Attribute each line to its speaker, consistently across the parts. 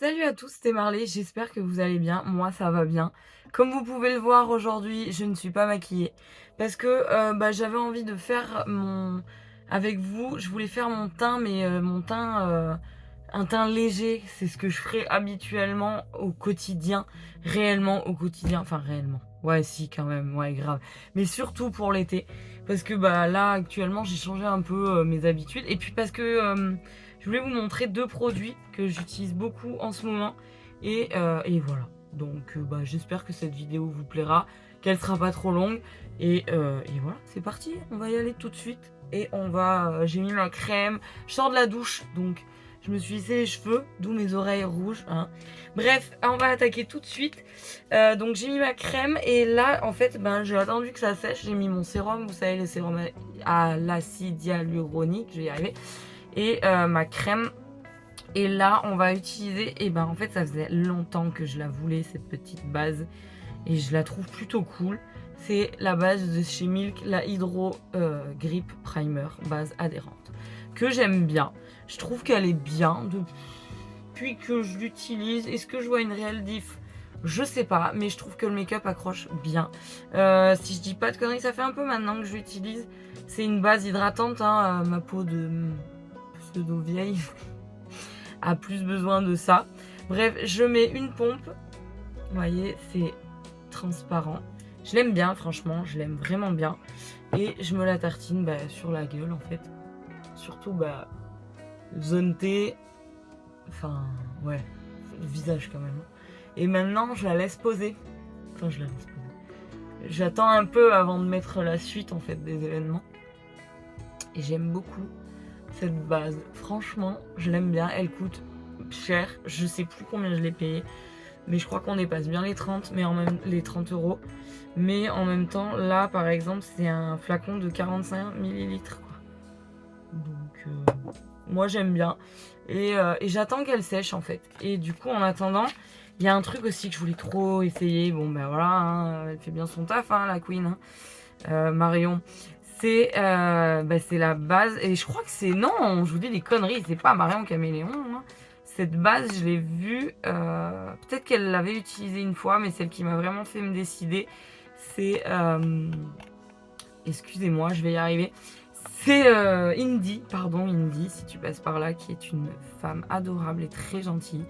Speaker 1: Salut à tous, c'est Marley, j'espère que vous allez bien. Moi, ça va bien. Comme vous pouvez le voir aujourd'hui, je ne suis pas maquillée parce que j'avais envie de faire mon... Avec vous, je voulais faire mon teint, mais mon teint, un teint léger. C'est ce que je ferais habituellement au quotidien, réellement au quotidien. Enfin, réellement. Ouais, si, quand même, ouais, grave. Mais surtout pour l'été. Parce que là, actuellement, j'ai changé un peu mes habitudes. Et puis parce que... je voulais vous montrer deux produits que j'utilise beaucoup en ce moment. Et voilà. Donc j'espère que cette vidéo vous plaira, qu'elle sera pas trop longue. Et voilà, c'est parti. On va y aller tout de suite. Et on va... j'ai mis ma crème. Je sors de la douche, donc je me suis lissé les cheveux, d'où mes oreilles rouges. Hein. Bref, on va attaquer tout de suite. Donc j'ai mis ma crème. Et là, en fait, j'ai attendu que ça sèche. J'ai mis mon sérum. Vous savez, les sérums à l'acide hyaluronique. Je vais y arriver. Et ma crème. Et là on va utiliser, et en fait ça faisait longtemps que je la voulais, cette petite base, et je la trouve plutôt cool. C'est la base de chez Milk, la Hydro Grip Primer, base adhérente, que j'aime bien. Je trouve qu'elle est bien depuis que je l'utilise. Est-ce que je vois une réelle diff? Je sais pas, mais je trouve que le make-up accroche bien. Si je dis pas de conneries, ça fait un peu maintenant que je l'utilise. C'est une base hydratante, hein, ma peau de pseudo vieille a plus besoin de ça. Bref, je mets une pompe. Vous voyez, c'est transparent. Je l'aime bien, franchement, je l'aime vraiment bien. Et je me la tartine sur la gueule, en fait. Surtout, zone T. Enfin, ouais, le visage quand même. Et maintenant, je la laisse poser. Enfin, je la laisse poser. J'attends un peu avant de mettre la suite, en fait, des événements. Et j'aime beaucoup cette base. Franchement, je l'aime bien. Elle coûte cher. Je sais plus combien je l'ai payé. Mais je crois qu'on dépasse bien les 30, mais les 30 euros. Mais en même temps, là, par exemple, c'est un flacon de 45 millilitres. Donc, moi, j'aime bien. Et j'attends qu'elle sèche, en fait. Et du coup, en attendant, il y a un truc aussi que je voulais trop essayer. Bon, voilà, hein, elle fait bien son taf, hein, la queen. Hein. Marion. C'est la base. Et je crois que c'est... Non, je vous dis des conneries. C'est pas Marion Caméléon. Hein. Cette base, je l'ai vue. Peut-être qu'elle l'avait utilisée une fois, mais celle qui m'a vraiment fait me décider, c'est... excusez-moi, je vais y arriver. C'est Indy, pardon, Indy, si tu passes par là, qui est une femme adorable et très gentille.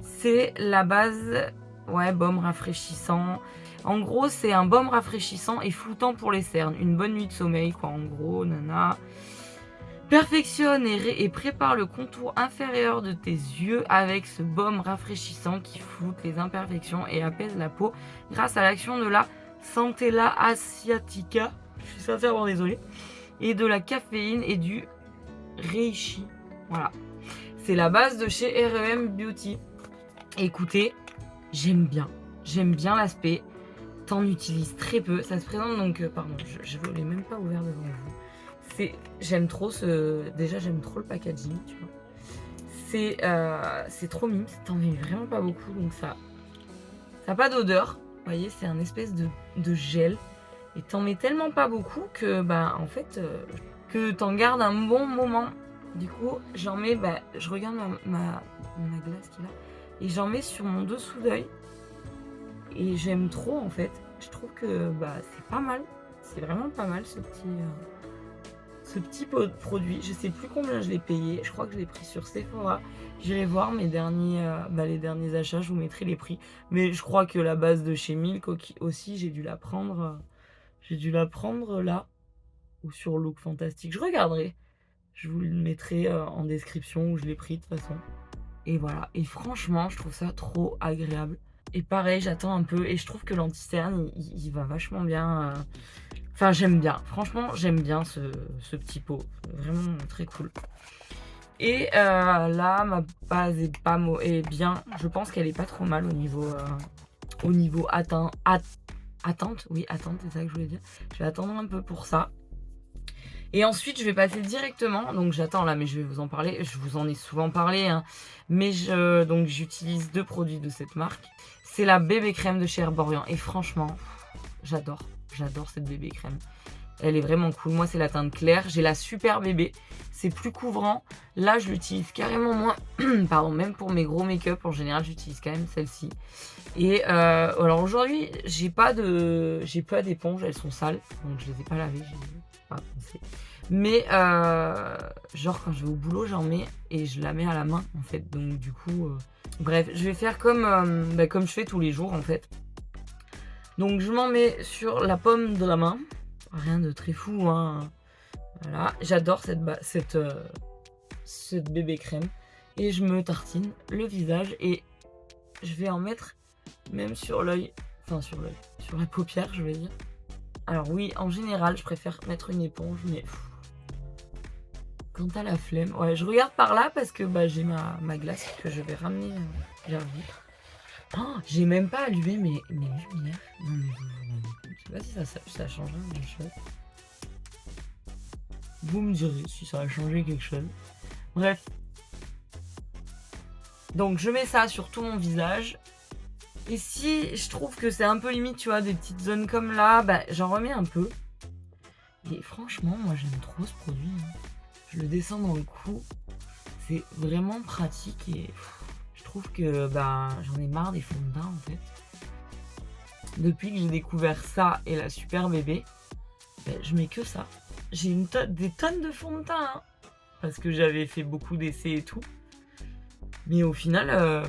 Speaker 1: C'est la base, ouais, baume rafraîchissant. En gros, c'est un baume rafraîchissant et floutant pour les cernes. Une bonne nuit de sommeil, quoi, en gros, nana. Perfectionne et prépare le contour inférieur de tes yeux avec ce baume rafraîchissant qui floute les imperfections et apaise la peau grâce à l'action de la Centella asiatica. Je suis sincèrement désolée. Et de la caféine et du reishi. Voilà. C'est la base de chez R.E.M. Beauty. Écoutez, j'aime bien. J'aime bien l'aspect. T'en utilises très peu. Ça se présente donc... pardon, je ne l'ai même pas ouvert devant vous. J'aime trop déjà, j'aime trop le packaging, tu vois. C'est trop mime. T'en mets vraiment pas beaucoup. Donc ça n'a pas d'odeur. Vous voyez, c'est un espèce de gel. Et t'en mets tellement pas beaucoup que, en fait, que t'en gardes un bon moment. Du coup, j'en mets, je regarde ma glace qu'il a. Et j'en mets sur mon dessous d'œil. Et j'aime trop, en fait. Je trouve que, c'est pas mal. C'est vraiment pas mal, ce petit produit. Je sais plus combien je l'ai payé. Je crois que je l'ai pris sur Sephora. J'irai voir mes derniers, les derniers achats. Je vous mettrai les prix. Mais je crois que la base de chez Milk aussi, j'ai dû la prendre... là, ou sur Look Fantastique. Je regarderai. Je vous le mettrai en description où je l'ai pris de toute façon. Et voilà. Et franchement, je trouve ça trop agréable. Et pareil, j'attends un peu. Et je trouve que l'anti-cerne, il va vachement bien. Enfin, j'aime bien. Franchement, j'aime bien ce petit pot. Vraiment très cool. Et là, ma base est bien. Je pense qu'elle est pas trop mal au niveau attente. Oui, attente, c'est ça que je voulais dire. Je vais attendre un peu pour ça. Et ensuite, je vais passer directement. Donc, j'attends là, mais je vais vous en parler. Je vous en ai souvent parlé. Hein. Mais donc, j'utilise deux produits de cette marque. C'est la bébé crème de chez Herborian. Et franchement, j'adore. J'adore cette bébé crème. Elle est vraiment cool. Moi, c'est la teinte claire. J'ai la Super Bébé. C'est plus couvrant. Là, je l'utilise carrément moins. Pardon, même pour mes gros make-up, en général, j'utilise quand même celle-ci. Et alors aujourd'hui, j'ai pas d'éponge. Elles sont sales. Donc, je les ai pas lavées. J'ai pas pensé. Mais genre, quand je vais au boulot, j'en mets et je la mets à la main, en fait. Donc, du coup, bref, je vais faire comme je fais tous les jours, en fait. Donc je m'en mets sur la paume de la main. Rien de très fou, hein. Voilà, j'adore cette bébé crème. Et je me tartine le visage et je vais en mettre même sur l'œil. Enfin sur l'œil, sur la paupière je vais dire. Alors oui, en général je préfère mettre une éponge, mais quant à la flemme, ouais, je regarde par là parce que j'ai ma glace que je vais ramener vers vous. Oh, j'ai même pas allumé mes lumières. Non, mais je sais pas si ça change quelque chose. Vous me direz si ça a changé quelque chose. Bref. Donc je mets ça sur tout mon visage. Et si je trouve que c'est un peu limite, tu vois, des petites zones comme là, j'en remets un peu. Et franchement, moi j'aime trop ce produit. Je le descends dans le cou. C'est vraiment pratique et... Je trouve que j'en ai marre des fonds de teint en fait. Depuis que j'ai découvert ça et la Super Bébé, je mets que ça. J'ai des tonnes de fonds de teint hein, parce que j'avais fait beaucoup d'essais et tout. Mais au final,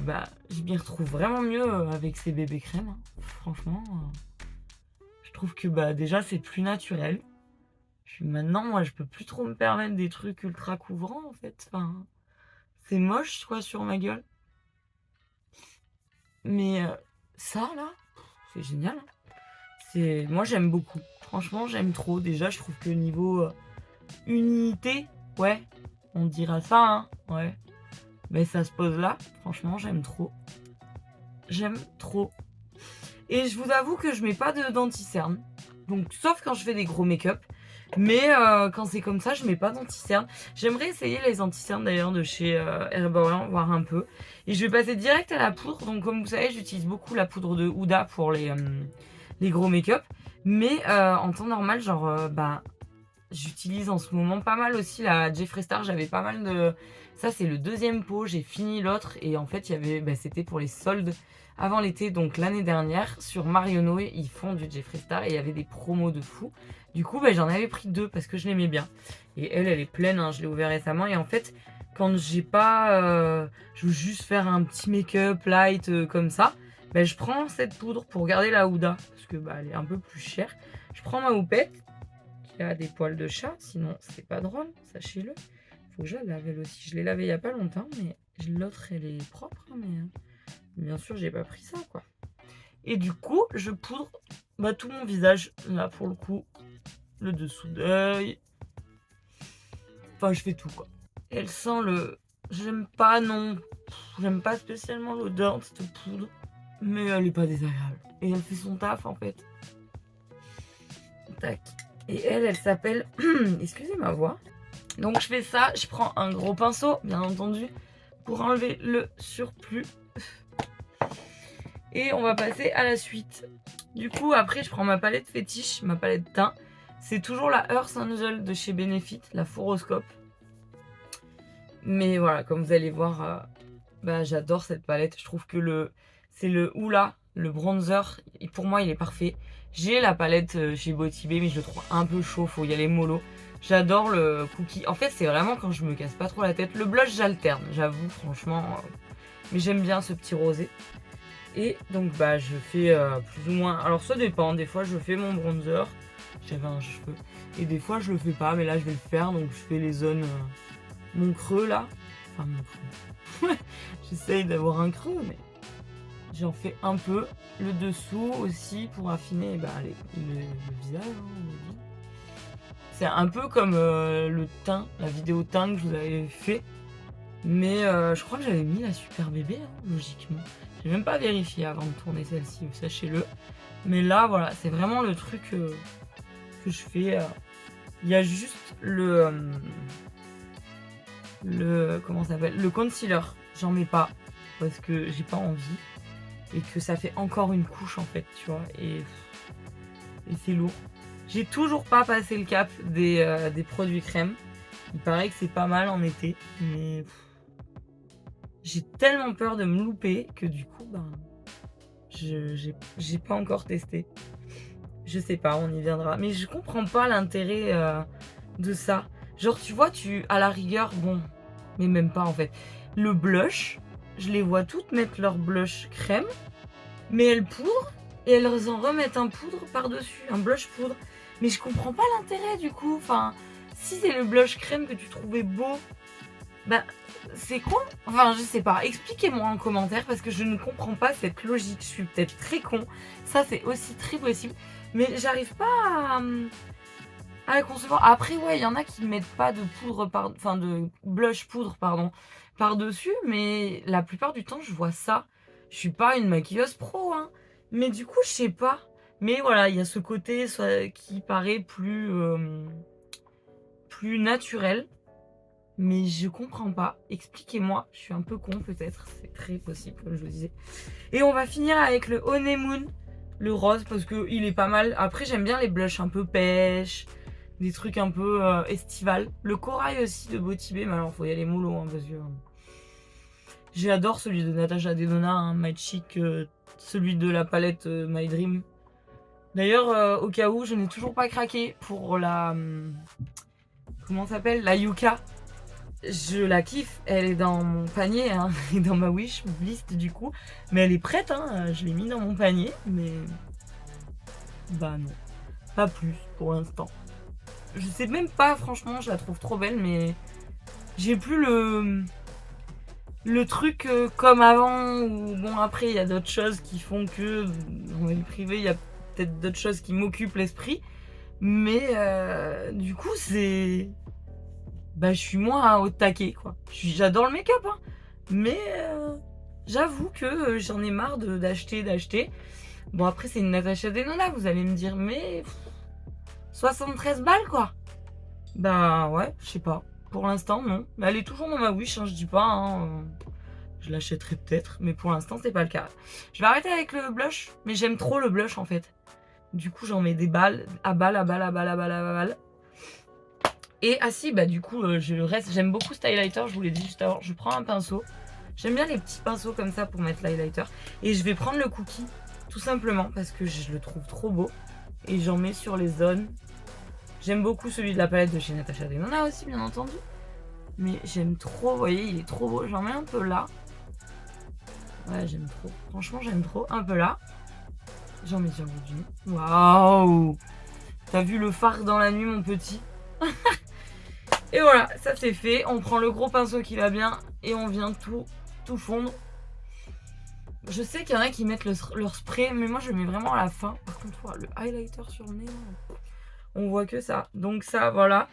Speaker 1: je m'y retrouve vraiment mieux avec ces bébés crèmes. Hein. Franchement, je trouve que déjà c'est plus naturel. Maintenant, moi, je peux plus trop me permettre des trucs ultra couvrants en fait. Enfin, c'est moche quoi sur ma gueule. Mais ça là, c'est génial. Moi j'aime beaucoup. Franchement j'aime trop. Déjà je trouve que niveau unité, ouais, on dira ça, hein, ouais. Mais ça se pose là. Franchement j'aime trop. J'aime trop. Et je vous avoue que je mets pas de denti-cerne. Donc sauf quand je fais des gros make-up. Mais quand c'est comme ça, je mets pas d'anti-cerne. J'aimerais essayer les anti-cernes d'ailleurs de chez Herbalife, voir un peu. Et je vais passer direct à la poudre. Donc comme vous savez, j'utilise beaucoup la poudre de Huda pour les gros make-up. Mais en temps normal, genre, j'utilise en ce moment pas mal aussi la Jeffree Star. J'avais pas mal de... Ça, c'est le deuxième pot. J'ai fini l'autre. Et en fait, il y avait, c'était pour les soldes avant l'été. Donc l'année dernière, sur Marionno, ils font du Jeffree Star. Et il y avait des promos de fou. Du coup, j'en avais pris 2 parce que je l'aimais bien. Et elle est pleine, hein, je l'ai ouvert récemment. Et en fait, quand j'ai pas... je veux juste faire un petit make-up light comme ça, je prends cette poudre pour garder la Huda. Parce que elle est un peu plus chère. Je prends ma houppette, qui a des poils de chat. Sinon, c'est pas drôle, sachez-le. Faut que je la lave elle aussi. Je l'ai lavée il y a pas longtemps, mais l'autre, elle est propre. Hein, mais bien sûr, j'ai pas pris ça, quoi. Et du coup, je poudre tout mon visage. Là, pour le coup... le dessous d'œil. Enfin, je fais tout quoi. Elle sent le... J'aime pas, non. J'aime pas spécialement l'odeur de cette poudre. Mais elle est pas désagréable. Et elle fait son taf en fait. Tac. Et elle s'appelle... Excusez ma voix. Donc je fais ça. Je prends un gros pinceau, bien entendu, pour enlever le surplus. Et on va passer à la suite. Du coup, après, je prends ma palette fétiche, ma palette teint. C'est toujours la Earth Angel de chez Benefit, la Foroscope. Mais voilà, comme vous allez voir, j'adore cette palette. Je trouve que c'est le Hoola, le bronzer. Et pour moi, il est parfait. J'ai la palette chez Botibé, mais je le trouve un peu chaud. Faut y aller mollo. J'adore le cookie. En fait, c'est vraiment quand je me casse pas trop la tête. Le blush, j'alterne, j'avoue, franchement. Mais j'aime bien ce petit rosé. Et donc, je fais plus ou moins... Alors, ça dépend. Des fois, je fais mon bronzer. J'avais un cheveu. Et des fois, je le fais pas. Mais là, je vais le faire. Donc, je fais les zones... mon creux, là. Enfin, mon creux. J'essaye d'avoir un creux, mais... J'en fais un peu. Le dessous aussi, pour affiner le visage. Hein, c'est un peu comme le teint. La vidéo teint que je vous avais fait. Mais je crois que j'avais mis la Super Bébé, hein, logiquement. J'ai même pas vérifié avant de tourner celle-ci, sachez-le. Mais là, voilà, c'est vraiment le truc que je fais. Il y a juste comment ça s'appelle, le concealer. J'en mets pas parce que j'ai pas envie. Et que ça fait encore une couche en fait, tu vois. Et c'est lourd. J'ai toujours pas passé le cap des produits crème. Il paraît que c'est pas mal en été, mais j'ai tellement peur de me louper que du coup, ben, j'ai pas encore testé. Je sais pas, on y viendra. Mais je comprends pas l'intérêt de ça. Genre, tu vois, à la rigueur, bon, mais même pas en fait. Le blush, je les vois toutes mettre leur blush crème, mais elles poudrent et elles en remettent un poudre par-dessus, un blush poudre. Mais je comprends pas l'intérêt du coup. Enfin, si c'est le blush crème que tu trouvais beau, bah c'est quoi? Enfin, je sais pas. Expliquez-moi en commentaire parce que je ne comprends pas cette logique. Je suis peut-être très con. Ça, c'est aussi très possible. Mais j'arrive pas à la concevoir. Après, ouais, il y en a qui mettent pas de poudre, enfin de blush poudre, pardon, par-dessus. Mais la plupart du temps, je vois ça. Je suis pas une maquilleuse pro, hein. Mais du coup, je sais pas. Mais voilà, il y a ce côté qui paraît plus naturel. Mais je comprends pas. Expliquez-moi. Je suis un peu con peut-être. C'est très possible, comme je vous disais. Et on va finir avec le Honeymoon, le rose, parce que il est pas mal. Après, j'aime bien les blushs un peu pêche, des trucs un peu estival. Le corail aussi de Botibé, mais alors faut y aller mollo, hein, parce que j'adore celui de Natasha Denona, hein, My Chic, celui de la palette My Dream. D'ailleurs, au cas où, je n'ai toujours pas craqué pour la... comment ça s'appelle? La Yuka. Je la kiffe, elle est dans mon panier, hein, et dans ma wish list du coup. Mais elle est prête, hein, je l'ai mis dans mon panier, mais... bah non, pas plus pour l'instant. Je sais même pas, franchement, je la trouve trop belle, mais... j'ai plus le truc comme avant, ou bon après il y a d'autres choses qui font que, dans le privé, il y a peut-être d'autres choses qui m'occupent l'esprit. Mais du coup c'est... bah je suis moins au taquet quoi. J'adore le make-up hein. Mais j'avoue que j'en ai marre d'acheter. Bon après c'est une Natasha Denona, vous allez me dire, mais 73 balles quoi. Bah ouais, je sais pas. Pour l'instant non. Mais elle est toujours dans ma wish, hein, je dis pas. Hein, je l'achèterai peut-être, mais pour l'instant c'est pas le cas. Je vais arrêter avec le blush, mais j'aime trop le blush en fait. Du coup j'en mets des balles, à balle, à balle, à balle, à balle, à balle. Et ah si, bah du coup, j'aime beaucoup cet highlighter, je vous l'ai dit juste avant. Je prends un pinceau. J'aime bien les petits pinceaux comme ça pour mettre l'highlighter. Et je vais prendre le cookie, tout simplement, parce que je le trouve trop beau. Et j'en mets sur les zones. J'aime beaucoup celui de la palette de chez Natasha Denona aussi, bien entendu. Mais j'aime trop, vous voyez, il est trop beau. J'en mets un peu là. Ouais, j'aime trop. Franchement, j'aime trop. Un peu là. J'en mets sur le bout du nez. Waouh! T'as vu le phare dans la nuit, mon petit? Et voilà, ça c'est fait. On prend le gros pinceau qui va bien et on vient tout fondre. Je sais qu'il y en a qui mettent leur spray, mais moi je le mets vraiment à la fin. Par contre, voilà, le highlighter sur le nez, on voit que ça. Donc ça, voilà.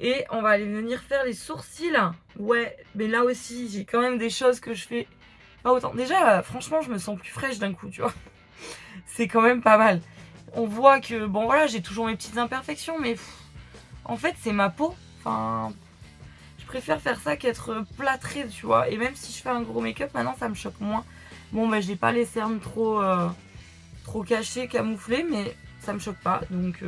Speaker 1: Et on va aller venir faire les sourcils. Ouais, mais là aussi, j'ai quand même des choses que je fais pas autant. Déjà, franchement, je me sens plus fraîche d'un coup, tu vois. C'est quand même pas mal. On voit que, bon voilà, j'ai toujours mes petites imperfections, mais en fait, c'est ma peau. Enfin, je préfère faire ça qu'être plâtrée, tu vois. Et même si je fais un gros make-up, maintenant, ça me choque moins. Bon, bah, j'ai pas les cernes trop cachées, camouflées, mais ça me choque pas. Donc,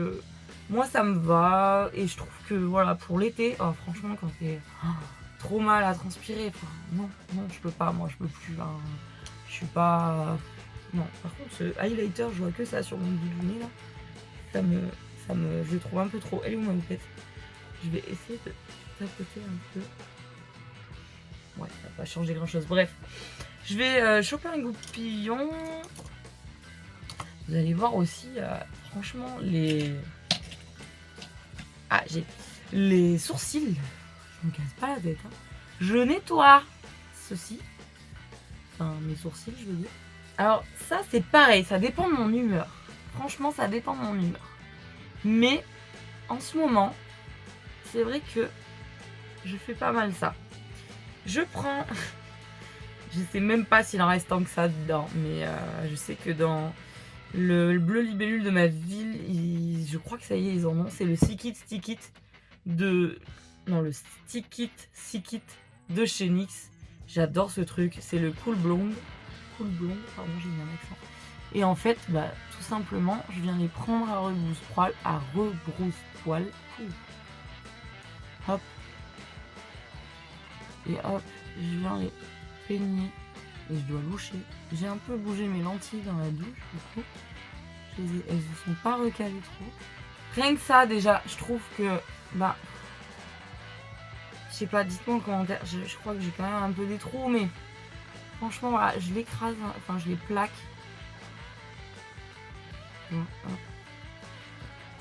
Speaker 1: moi, ça me va. Et je trouve que, voilà, pour l'été, oh, franchement, quand t'es trop mal à transpirer, enfin, non, je peux pas. Moi, je peux plus. Hein. Je suis pas... non, par contre, ce highlighter, je vois que ça sur mon bout du nez, là. Je le trouve un peu trop. Elle est où ma houppette? Je vais essayer de tapoter un peu. Ouais, ça va pas changer grand chose. Bref, je vais choper un goupillon. Vous allez voir aussi, franchement, j'ai les sourcils. Je me casse pas la tête. Hein. Je nettoie ceci. Enfin, mes sourcils, je veux dire. Alors, ça, c'est pareil. Ça dépend de mon humeur. Franchement, ça dépend de mon humeur. Mais, en ce moment, c'est vrai que je fais pas mal ça. Je prends... je sais même pas s'il en reste tant que ça dedans. Mais je sais que dans le bleu libellule de ma ville, je crois que ça y est, ils en ont. C'est le Stick It de... non, le Stick It de chez NYX. J'adore ce truc. C'est le Cool Blonde. Cool Blonde, pardon, j'ai mis un accent. Et en fait, bah, tout simplement, je viens les prendre à rebrousse-poil. Hop. Et hop, je viens les peigner. Et je dois loucher. J'ai un peu bougé mes lentilles dans la douche, du coup. Elles ne sont pas recalées trop. Rien que ça, déjà, je trouve que, bah, je sais pas, dites-moi en commentaire. Je crois que j'ai quand même un peu des trous, mais franchement, voilà, je l'écrase, enfin, je les plaque.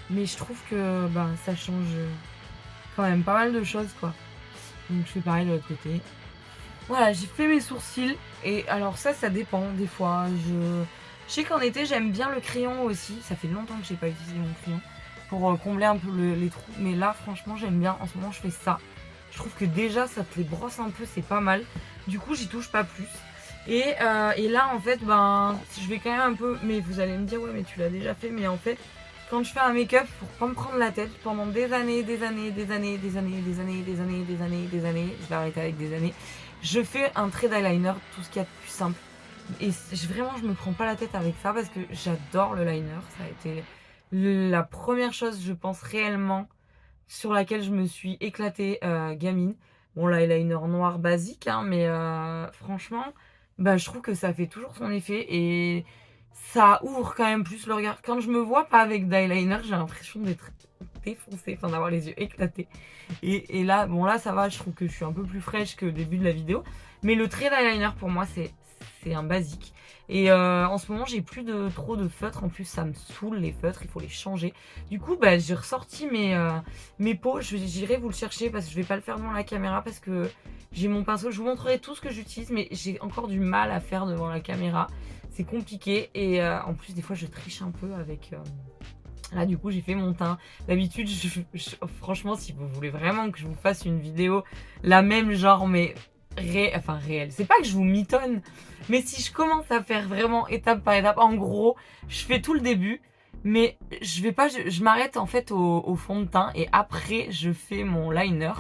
Speaker 1: Mais je trouve que, bah, ça change quand même pas mal de choses, quoi. Donc, je fais pareil de l'autre côté. Voilà, j'ai fait mes sourcils. Et alors ça dépend des fois. Je sais qu'en été, j'aime bien le crayon aussi. Ça fait longtemps que j'ai pas utilisé mon crayon pour combler un peu les trous. Mais là, franchement, j'aime bien. En ce moment, je fais ça. Je trouve que déjà, ça te les brosse un peu, c'est pas mal. Du coup, j'y touche pas plus. Et là, en fait, ben, je vais quand même un peu... Mais vous allez me dire, ouais, mais tu l'as déjà fait. Mais en fait, quand je fais un make-up, pour pas me prendre la tête pendant des années, je vais arrêter avec des années, je fais un trait d'eyeliner, tout ce qu'il y a de plus simple. Et vraiment, je me prends pas la tête avec ça parce que j'adore le liner. Ça a été la première chose, je pense, réellement sur laquelle je me suis éclatée gamine. Bon, l'eyeliner noir basique, hein, mais franchement, bah, je trouve que ça fait toujours son effet et ça ouvre quand même plus le regard. Quand je me vois pas avec d'eyeliner, j'ai l'impression d'être défoncée, enfin d'avoir les yeux éclatés. Et là, bon là ça va, je trouve que je suis un peu plus fraîche que au début de la vidéo. Mais le trait d'eyeliner pour moi c'est un basique. Et en ce moment j'ai plus trop de feutres, en plus ça me saoule les feutres, il faut les changer. Du coup bah, j'ai ressorti mes pots, j'irai vous le chercher parce que je vais pas le faire devant la caméra parce que j'ai mon pinceau, je vous montrerai tout ce que j'utilise mais j'ai encore du mal à faire devant la caméra. C'est compliqué et en plus des fois je triche un peu avec... Là du coup j'ai fait mon teint. D'habitude franchement si vous voulez vraiment que je vous fasse une vidéo la même genre mais réelle. C'est pas que je vous mitonne mais si je commence à faire vraiment étape par étape, en gros je fais tout le début mais je m'arrête en fait au fond de teint et après je fais mon liner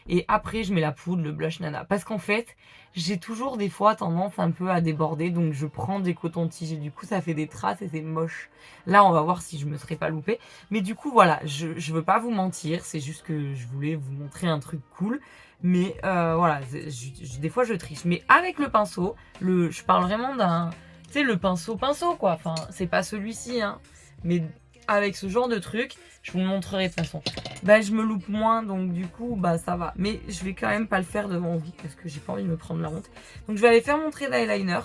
Speaker 1: et après je mets la poudre, le blush nana. Parce qu'en fait j'ai toujours des fois tendance un peu à déborder donc je prends des cotons-tiges et du coup ça fait des traces et c'est moche. Là on va voir si je me serais pas loupée. Mais du coup voilà, je veux pas vous mentir, c'est juste que je voulais vous montrer un truc cool. Mais voilà, des fois je triche. Mais avec le pinceau, je parle vraiment d'un... Tu sais, le pinceau quoi. Enfin, c'est pas celui-ci, hein. Mais avec ce genre de truc, je vous le montrerai de toute façon. Bah, je me loupe moins, donc du coup, bah ça va. Mais je vais quand même pas le faire devant vous, parce que j'ai pas envie de me prendre la honte. Donc je vais aller faire mon trait d'eyeliner.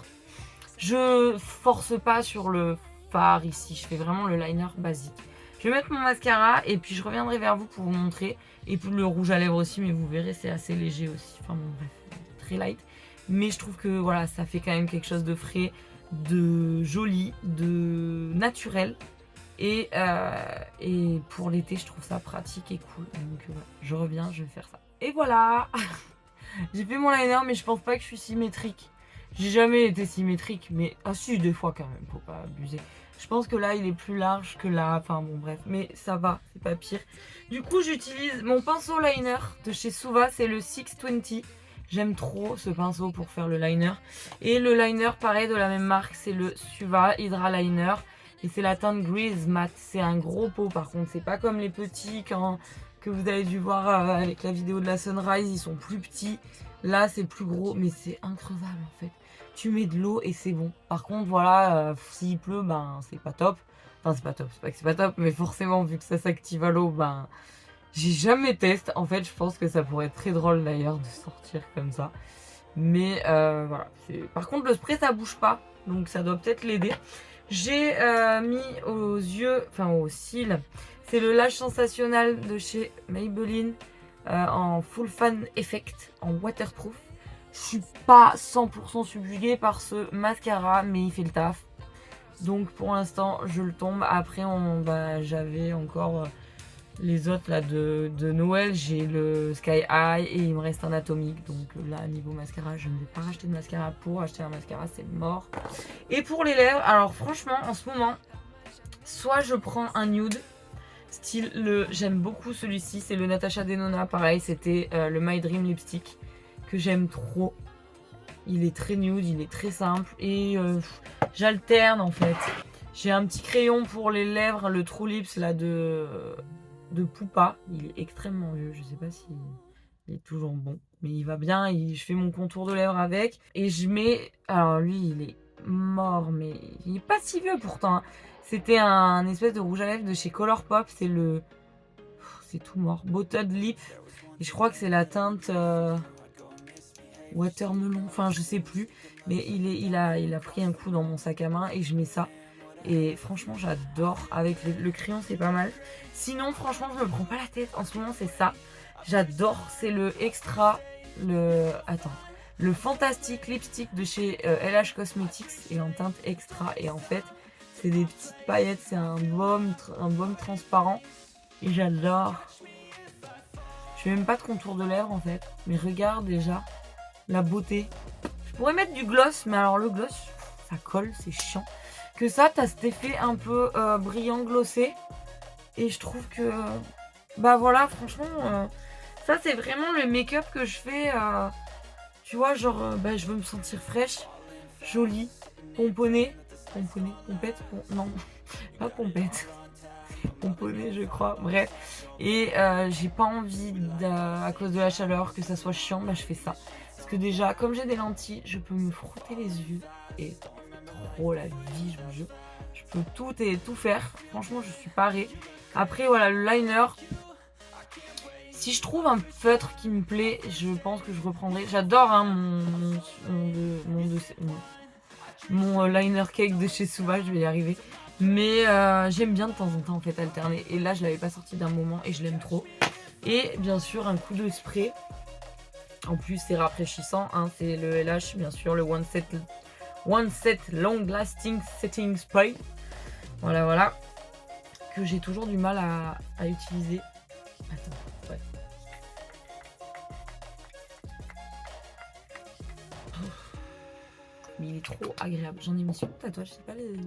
Speaker 1: Je force pas sur le fard ici, je fais vraiment le liner basique. Je vais mettre mon mascara et puis je reviendrai vers vous pour vous montrer. Et puis le rouge à lèvres aussi, mais vous verrez, c'est assez léger aussi. Enfin bon, bref, très light. Mais je trouve que voilà, ça fait quand même quelque chose de frais, de joli, de naturel. Et pour l'été, je trouve ça pratique et cool. Donc voilà, je reviens, je vais faire ça. Et voilà. J'ai fait mon liner, mais je pense pas que je suis symétrique. J'ai jamais été symétrique, mais... Ah si, des fois quand même, faut pas abuser. Je pense que là, il est plus large que là. Enfin bon, bref, mais ça va, c'est pas pire. Du coup, j'utilise mon pinceau liner de chez Suva, c'est le 620. J'aime trop ce pinceau pour faire le liner. Et le liner, pareil, de la même marque, c'est le Suva Hydra Liner. Et c'est la teinte Grease Matte. C'est un gros pot, par contre. C'est pas comme les petits que vous avez dû voir avec la vidéo de la Sunrise. Ils sont plus petits. Là, c'est plus gros, mais c'est increvable, en fait. Tu mets de l'eau et c'est bon. Par contre, voilà, s'il pleut, ben, c'est pas top. Enfin, c'est pas top. C'est pas que c'est pas top, mais forcément, vu que ça s'active à l'eau, ben... J'ai jamais testé. En fait, je pense que ça pourrait être très drôle, d'ailleurs, de sortir comme ça. Mais, voilà. Par contre, le spray, ça bouge pas. Donc, ça doit peut-être l'aider. J'ai mis aux yeux, enfin aux cils, c'est le Lash Sensationnel de chez Maybelline en Full Fan Effect, en waterproof. Je suis pas 100% subjuguée par ce mascara, mais il fait le taf. Donc pour l'instant, je le tombe. Après, j'avais encore les autres là de Noël. J'ai le Sky High et il me reste un atomique. Donc là, niveau mascara, je ne vais pas racheter de mascara pour acheter un mascara, c'est mort. Et pour les lèvres, alors franchement, en ce moment, soit je prends un nude, style j'aime beaucoup celui-ci, c'est le Natasha Denona, pareil, c'était le My Dream Lipstick, que j'aime trop. Il est très nude, il est très simple et j'alterne en fait. J'ai un petit crayon pour les lèvres, le True Lips là de Poupa. Il est extrêmement vieux, je sais pas si il est toujours bon. Mais il va bien, je fais mon contour de lèvres avec. Et je mets... Alors lui, il est mort, mais il est pas si vieux pourtant. Hein. C'était un espèce de rouge à lèvres de chez Colourpop. C'est le... C'est tout mort. Bottled Lip. Et je crois que c'est la teinte... Watermelon. Enfin, je sais plus. Mais il a pris un coup dans mon sac à main et je mets ça. Et franchement, j'adore. Avec le crayon, c'est pas mal. Sinon, franchement, je me prends pas la tête. En ce moment, c'est ça. J'adore. C'est le extra. Le Fantastic Lipstick de chez LH Cosmetics. Et en teinte extra. Et en fait, c'est des petites paillettes. C'est un baume transparent. Et j'adore. Je fais même pas de contour de lèvres en fait. Mais regarde déjà la beauté. Je pourrais mettre du gloss. Mais alors, le gloss, ça colle. C'est chiant. Que ça, t'as cet effet un peu brillant glossé. Et je trouve que... bah voilà, franchement, ça c'est vraiment le make-up que je fais. Tu vois, genre, je veux me sentir fraîche, jolie, pomponnée. Pompette, non, pas pompette. Pomponnée, je crois, bref. Et j'ai pas envie, à cause de la chaleur, que ça soit chiant, bah je fais ça. Parce que déjà, comme j'ai des lentilles, je peux me frotter les yeux. Et trop la vie, je vous jure. Je peux tout faire. Franchement, je suis parée. Après, voilà, le liner. Si je trouve un feutre qui me plaît, je pense que je reprendrai. J'adore hein, mon liner cake de chez Sauvage, je vais y arriver. Mais j'aime bien de temps en temps en fait alterner. Et là, je l'avais pas sorti d'un moment et je l'aime trop. Et bien sûr, un coup de spray. En plus, c'est rafraîchissant. Hein, c'est le LH, bien sûr, le One Set Long Lasting Setting Spray. Voilà. Que j'ai toujours du mal à utiliser. Attends, ouais. Mais il est trop agréable. J'en ai mis sur le tatouage, je sais pas les...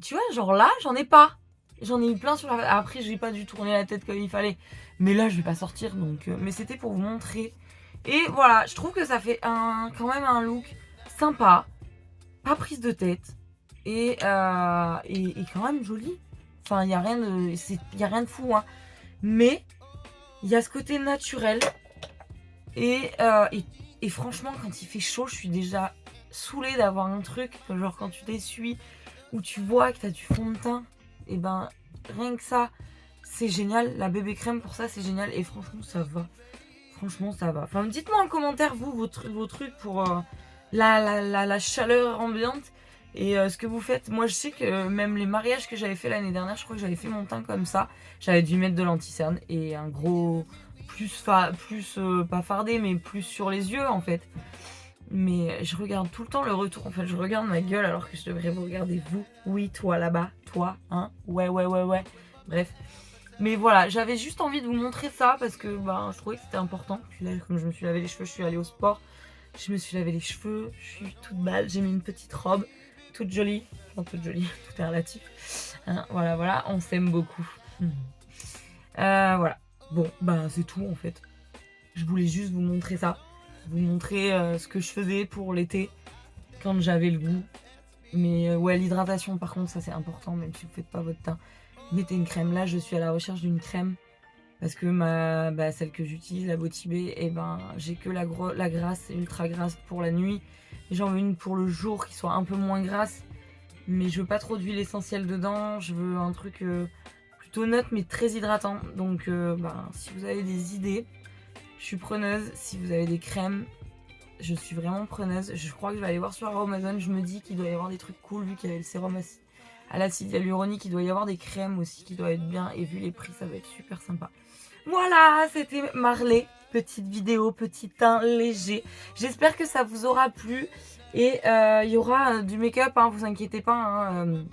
Speaker 1: Tu vois, genre là, j'en ai pas. J'en ai eu plein sur la... Après, j'ai pas dû tourner la tête comme il fallait. Mais là, je vais pas sortir, donc... Mais c'était pour vous montrer. Et voilà, je trouve que ça fait quand même un look sympa. Pas prise de tête. Et quand même joli. Enfin, il n'y a rien de fou. Hein. Mais il y a ce côté naturel. Et franchement, quand il fait chaud, je suis déjà saoulée d'avoir un truc. Genre quand tu t'essuies ou tu vois que tu as du fond de teint. Et ben, rien que ça, c'est génial. La bébé crème pour ça, c'est génial. Et franchement, ça va. Franchement, ça va. Enfin, dites-moi en commentaire, vous, vos trucs pour la chaleur ambiante. Et ce que vous faites, moi je sais que même les mariages que j'avais fait l'année dernière, je crois que j'avais fait mon teint comme ça. J'avais dû mettre de l'anti-cerne et un gros pas fardé, mais plus sur les yeux en fait. Mais je regarde tout le temps le retour, en fait je regarde ma gueule alors que je devrais vous regarder vous. Oui, toi là-bas, toi, hein, ouais. Bref. Mais voilà, j'avais juste envie de vous montrer ça parce que je trouvais que c'était important. Puis là, comme je me suis lavé les cheveux, je suis allée au sport. Je me suis lavé les cheveux, je suis toute belle, j'ai mis une petite robe. Toute jolie, tout est relatif. Hein, voilà, on s'aime beaucoup. Voilà. Bon, c'est tout en fait. Je voulais juste vous montrer ça. Vous montrer ce que je faisais pour l'été quand j'avais le goût. Mais ouais, l'hydratation par contre, ça c'est important, même si vous faites pas votre teint. Mettez une crème. Là, je suis à la recherche d'une crème. Parce que celle que j'utilise, la Botibé, j'ai que la grasse, ultra grasse pour la nuit. Et j'en veux une pour le jour qui soit un peu moins grasse. Mais je veux pas trop d'huile essentielle dedans. Je veux un truc plutôt neutre mais très hydratant. Donc si vous avez des idées, je suis preneuse. Si vous avez des crèmes, je suis vraiment preneuse. Je crois que je vais aller voir sur Amazon. Je me dis qu'il doit y avoir des trucs cool vu qu'il y avait le sérum à l'acide hyaluronique. Il doit y avoir des crèmes aussi qui doivent être bien. Et vu les prix, ça va être super sympa. Voilà, c'était Marley, petite vidéo, petit teint léger. J'espère que ça vous aura plu. Et il y aura du make-up, hein, vous inquiétez pas. Hein,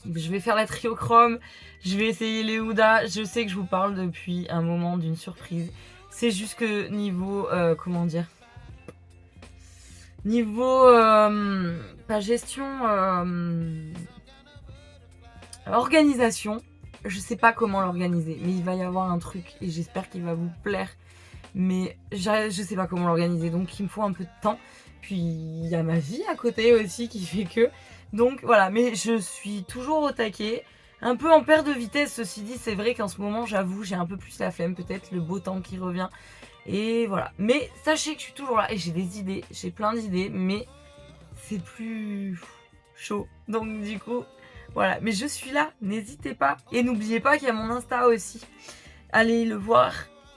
Speaker 1: je vais faire la triochrome, je vais essayer les Huda. Je sais que je vous parle depuis un moment d'une surprise. C'est juste que niveau, niveau, pas gestion, organisation. Je sais pas comment l'organiser, mais il va y avoir un truc et j'espère qu'il va vous plaire. mais je sais pas comment l'organiser, donc il me faut un peu de temps. Puis il y a ma vie à côté aussi qui fait que... Donc voilà, mais je suis toujours au taquet. Un peu en perte de vitesse, ceci dit, c'est vrai qu'en ce moment, j'avoue, j'ai un peu plus la flemme, peut-être le beau temps qui revient. Et voilà. Mais sachez que je suis toujours là et j'ai des idées, j'ai plein d'idées, mais c'est plus chaud. Donc du coup, voilà. Mais je suis là, n'hésitez pas. Et n'oubliez pas qu'il y a mon Insta aussi. Allez le voir.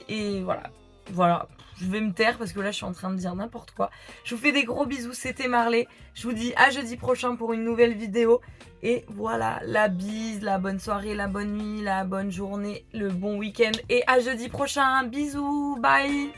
Speaker 1: Et voilà. Voilà. Je vais me taire parce que là, je suis en train de dire n'importe quoi. Je vous fais des gros bisous. C'était Marley. Je vous dis à jeudi prochain pour une nouvelle vidéo. Et voilà, la bise, la bonne soirée, la bonne nuit, la bonne journée, le bon week-end. Et à jeudi prochain. Bisous. Bye.